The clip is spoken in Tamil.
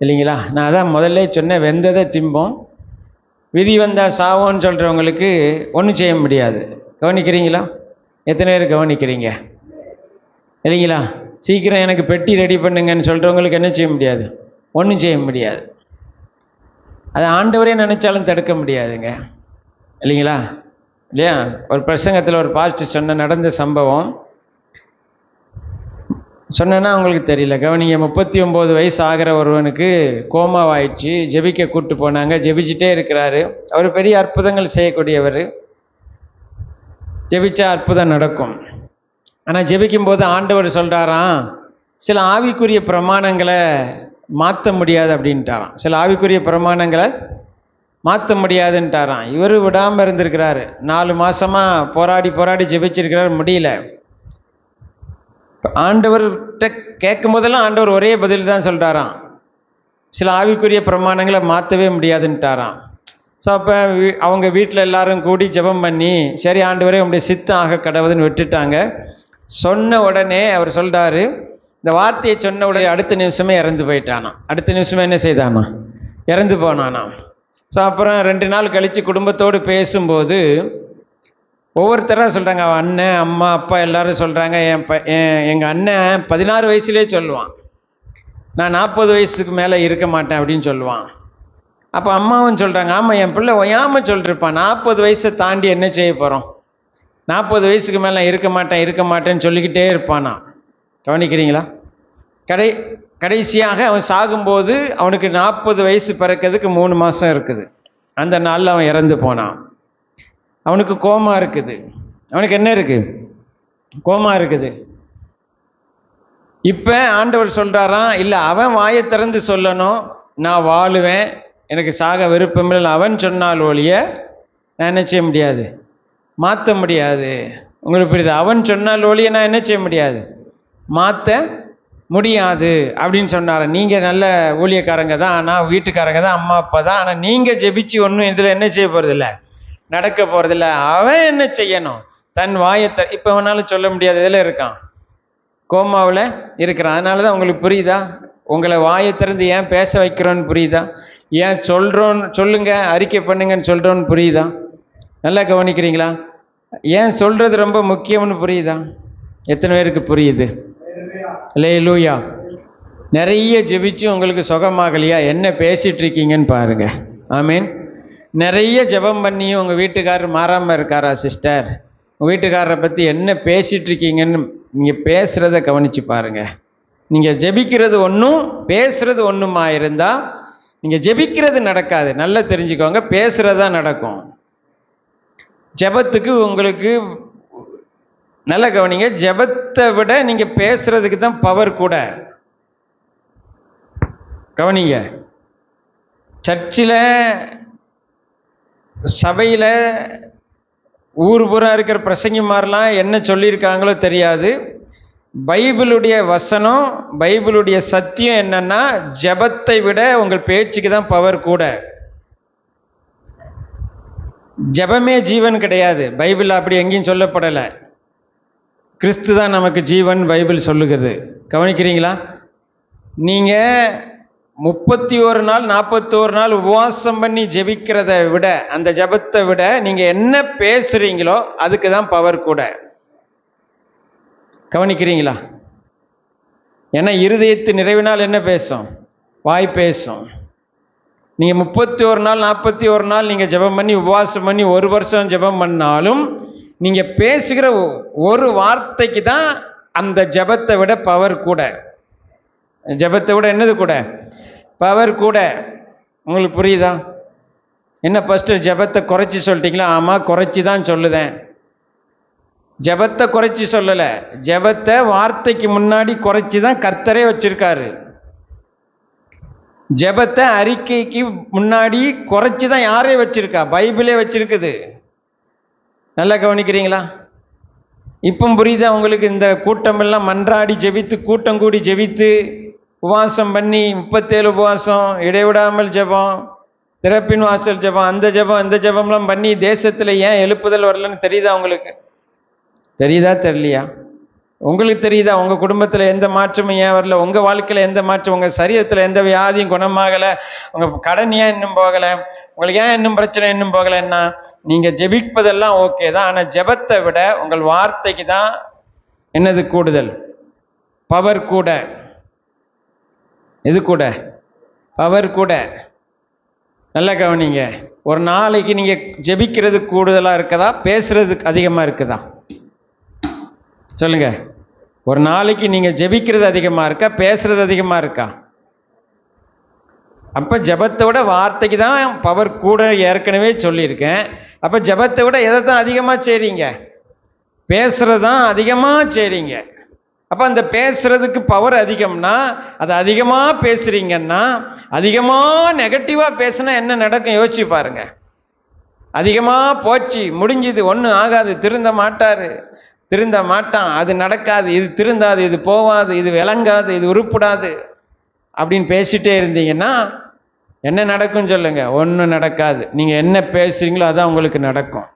இல்லைங்களா? நான் அதான் முதல்ல சொன்னேன், வெந்ததை திம்போம், விதி வந்தால் சாவோன்னு சொல்கிறவங்களுக்கு ஒன்றும் செய்ய முடியாது. கவனிக்கிறீங்களா? எத்தனை பேர் கவனிக்கிறீங்க? இல்லைங்களா? சீக்கிரம் எனக்கு பெட்டி ரெடி பண்ணுங்கன்னு சொல்கிறவங்களுக்கு என்ன செய்ய முடியாது? ஒன்றும் செய்ய முடியாது. அது ஆண்டவரே நினைச்சாலும் தடுக்க முடியாதுங்க, இல்லைங்களா? இல்லையா? ஒரு பிரசங்கத்தில் ஒரு பாஸ்டர் சொன்ன நடந்த சம்பவம் சொன்னா உங்களுக்கு தெரியல, கவனிங்க. 39 வயசு ஆகிற ஒருவனுக்கு கோமாவாயிடுச்சு. ஜெபிக்க கூப்பிட்டு போனாங்க. ஜெபிச்சுட்டே இருக்கிறாரு. அவர் பெரிய அற்புதங்கள் செய்யக்கூடியவர். ஜெபிச்சா அற்புதம் நடக்கும். ஆனால் ஜெபிக்கும் போது ஆண்டவர் சொல்கிறாராம், சில ஆவிக்குரிய பிரமாணங்களை மாற்ற முடியாது அப்படின்ட்டாராம். சில ஆவிக்குரிய பிரமாணங்களை மாற்ற முடியாதுன்ட்டாராம். இவர் விடாமல் இருந்திருக்கிறாரு. 4 மாதமாக போராடி ஜெபிச்சிருக்கிறார், முடியல. ஆண்டவர்கிட்ட கேட்கும் போதெல்லாம் ஆண்டவர் ஒரே பதில் தான் சொல்கிறாராம், சில ஆவிக்குரிய பிரமாணங்களை மாற்றவே முடியாதுன்ட்டாராம். ஸோ அப்போ அவங்க வீட்டில் எல்லாரும் கூடி ஜெபம் பண்ணி, சரி ஆண்டவரே உங்களுடைய சித்தம் ஆக கடவுதுன்னு விட்டுட்டாங்க. சொன்ன உடனே அவர் சொல்கிறாரு, இந்த வார்த்தையை சொன்ன உடனே அடுத்த நிமிஷமே இறந்து போயிட்டானாம். அடுத்த நிமிஷமே என்ன செய்தானா? இறந்து போனானா. ஸோ அப்புறம் 2 நாள் கழித்து குடும்பத்தோடு பேசும்போது ஒவ்வொருத்தராக சொல்கிறாங்க, அவன் அண்ணன், அம்மா, அப்பா எல்லாரும் சொல்கிறாங்க, எங்கள் அண்ணன் 16 வயசுலேயே சொல்லுவான், நான் 40 வயசுக்கு மேலே இருக்க மாட்டேன் அப்படின்னு சொல்லுவான். அப்போ அம்மாவும் சொல்கிறாங்க, ஆமாம் என் பிள்ளை ஒயாமல் சொல்லிருப்பான், 40 வயசை தாண்டி என்ன செய்ய போகிறோம், 40 வயசுக்கு மேலே இருக்க மாட்டேன்னு சொல்லிக்கிட்டே இருப்பானா. கவனிக்கிறீங்களா? கடைசியாக அவன் சாகும்போது அவனுக்கு 40 வயசு பிறக்கிறதுக்கு 3 மாதம் இருக்குது. அந்த நாளில் அவன் இறந்து போனான். அவனுக்கு கோமா இருக்குது. அவனுக்கு என்ன இருக்குது? கோமா இருக்குது. இப்போ ஆண்டவர் சொல்கிறாராம், இல்லை அவன் வாயை திறந்து சொல்லணும், நான் வாழுவேன், எனக்கு சாக விருப்பமில்லை, அவன் சொன்னால் ஒழிய நான் என்ன செய்ய முடியாது? மாற்ற முடியாது. உங்களுக்கு புரியுது? அவன் சொன்னால் ஒழிய நான் என்ன செய்ய முடியாது? மாற்ற முடியாது அப்படின்னு சொன்னார். நீங்கள் நல்ல ஊழியக்காரங்க தான், ஆனால் வீட்டுக்காரங்க தான், அம்மா அப்பா தான், ஆனால் நீங்கள் ஜெபிச்சு ஒன்றும் இதில் என்ன செய்ய போகிறதில்ல, நடக்க போகிறதில்ல. அவன் என்ன செய்யணும்? தன் வாயை இப்போ அவனாலும் சொல்ல முடியாது, இதில் இருக்கான், கோமாவில் இருக்கிறான். அதனால தான் உங்களுக்கு புரியுதா? உங்களை வாயை திறந்து ஏன் பேச வைக்கிறோன்னு புரியுதா? ஏன் சொல்கிறோன்னு, சொல்லுங்க, அறிக்கை பண்ணுங்கன்னு சொல்கிறோன்னு புரியுதா? நல்லா கவனிக்கிறீங்களா? ஏன் சொல்கிறது ரொம்ப முக்கியம்னு புரியுதா? எத்தனை பேருக்கு புரியுது? அல்லேலூயா. நிறைய ஜெபிச்சு உங்களுக்கு சுகமாகலையா? என்ன பேசிகிட்டு இருக்கீங்கன்னு பாருங்க. ஆமீன். நிறைய ஜெபம் பண்ணியும் உங்கள் வீட்டுக்காரர் மாறாமல் இருக்காரா சிஸ்டர்? உங்கள் வீட்டுக்காரரை பற்றி என்ன பேசிகிட்டு இருக்கீங்கன்னு நீங்கள் பேசுகிறத கவனித்து பாருங்கள். நீங்கள் ஜெபிக்கிறது ஒன்றும் பேசுகிறது ஒன்றுமா இருந்தால் நீங்கள் ஜெபிக்கிறது நடக்காது. நல்லா தெரிஞ்சுக்கோங்க, பேசுகிறது தான் நடக்கும். ஜெபத்துக்கு உங்களுக்கு நல்ல கவனிங்க, ஜெபத்தை விட நீங்கள் பேசுறதுக்கு தான் பவர் கூட. கவனிங்க, சர்ச்சில், சபையில், ஊர் பூரா இருக்கிற பிரசங்கிமாரெலாம் என்ன சொல்லியிருக்காங்களோ தெரியாது. பைபிளுடைய வசனம், பைபிளுடைய சத்தியம் என்னன்னா, ஜெபத்தை விட உங்கள் பேச்சுக்கு தான் பவர் கூட. ஜெபமே ஜீவன் கிடையாது, பைபிள் அப்படி எங்கேயும் சொல்லப்படலை. கிறிஸ்து தான் நமக்கு ஜீவன் பைபிள் சொல்லுகிறது. கவனிக்கிறீங்களா? நீங்கள் 31 நாள் 41 நாள் உபவாசம் பண்ணி ஜெபிக்கிறத விட, அந்த ஜெபத்தை விட நீங்கள் என்ன பேசுகிறீங்களோ அதுக்கு தான் பவர் கூட. கவனிக்கிறீங்களா? ஏன்னா இருதயத்து நிறைவினால் என்ன பேசும்? வாய் பேசும். நீங்கள் 31 நாள் 41 நாள் நீங்கள் ஜெபம் பண்ணி உபவாசம் பண்ணி 1 வருஷம் ஜெபம் பண்ணாலும் நீங்கள் பேசுகிற ஒரு வார்த்தைக்கு தான் அந்த ஜெபத்தை விட பவர் கூட. ஜெபத்தை விட என்னது கூட? பவர் கூட. உங்களுக்கு புரியுதா? என்ன ஃபஸ்ட்டு ஜெபத்தை குறைச்சி சொல்லிட்டீங்களா? ஆமாம், குறைச்சி தான் சொல்லுதேன். ஜெபத்தை குறைச்சி சொல்லலை, ஜெபத்தை வார்த்தைக்கு முன்னாடி குறைச்சி தான் கர்த்தரே வச்சிருக்காரு. ஜெபத்தை அறிக்கைக்கு முன்னாடி குறைச்சி தான் யாரே வச்சிருக்கா? பைபிளே வச்சிருக்குது. நல்லா கவனிக்கிறீங்களா? இப்போ புரியுதா உங்களுக்கு? இந்த கூட்டமெல்லாம் மன்றாடி ஜெபித்து, கூட்டம் கூடி ஜெபித்து, உபவாசம் பண்ணி 37 உபவாசம், இடைவிடாமல் ஜெபம், திறப்பின் வாசல் ஜெபம், அந்த ஜெபம் இந்த ஜெபம்லாம் பண்ணி தேசத்தில் ஏன் எழுப்புதல் வரலன்னு தெரியுதா உங்களுக்கு? தெரியுதா தெரியலையா? உங்களுக்கு தெரியுதா உங்கள் குடும்பத்தில் எந்த மாற்றமும் ஏன் வரல? உங்கள் வாழ்க்கையில் எந்த மாற்றம்? உங்கள் சரீரத்தில் எந்த வியாதியும் குணமாகலை? உங்கள் கடன் ஏன் இன்னும் போகலை? உங்களுக்கு ஏன் இன்னும் பிரச்சனை இன்னும் போகலைன்னா, நீங்கள் ஜெபிப்பதெல்லாம் ஓகே தான், ஆனால் ஜெபத்தை விட உங்கள் வார்த்தைக்கு தான் என்னது கூடுதல்? பவர் கூட. எது கூட? பவர் கூட. நல்லா கவனிங்க. ஒரு நாளைக்கு நீங்கள் ஜெபிக்கிறது கூடுதலாக இருக்குதா, பேசுறதுக்கு அதிகமாக இருக்குதா? சொல்லுங்க. ஒரு நாளைக்கு நீங்கள் ஜெபிக்கிறது அதிகமாக இருக்கா, பேசுறது அதிகமாக இருக்கா? அப்போ ஜெபத்தை விட வார்த்தைக்கு தான் பவர் கூட, ஏற்கனவே சொல்லியிருக்கேன். அப்போ ஜெபத்தை விட எதை தான் அதிகமாக செய்கிறீங்க? பேசுறது தான் அதிகமாக செய்கிறீங்க. அப்போ அந்த பேசுறதுக்கு பவர் அதிகம்னா, அது அதிகமாக பேசுறீங்கன்னா, அதிகமாக நெகட்டிவாக பேசுனா என்ன நடக்கும் யோசிச்சு பாருங்க. அதிகமாக போச்சு, முடிஞ்சுது, ஒன்றும் ஆகாது, திருந்த மாட்டார், திருந்த மாட்டான், அது நடக்காது, இது திருந்தாது, இது போவாது, இது விளங்காது, இது உருப்படாது அப்படின்னு பேசிட்டே இருந்தீங்கன்னா என்ன நடக்கும் சொல்லுங்க? ஒன்றும் நடக்காது. நீங்கள் என்ன பேசுறீங்களோ அதான் உங்களுக்கு நடக்கும்.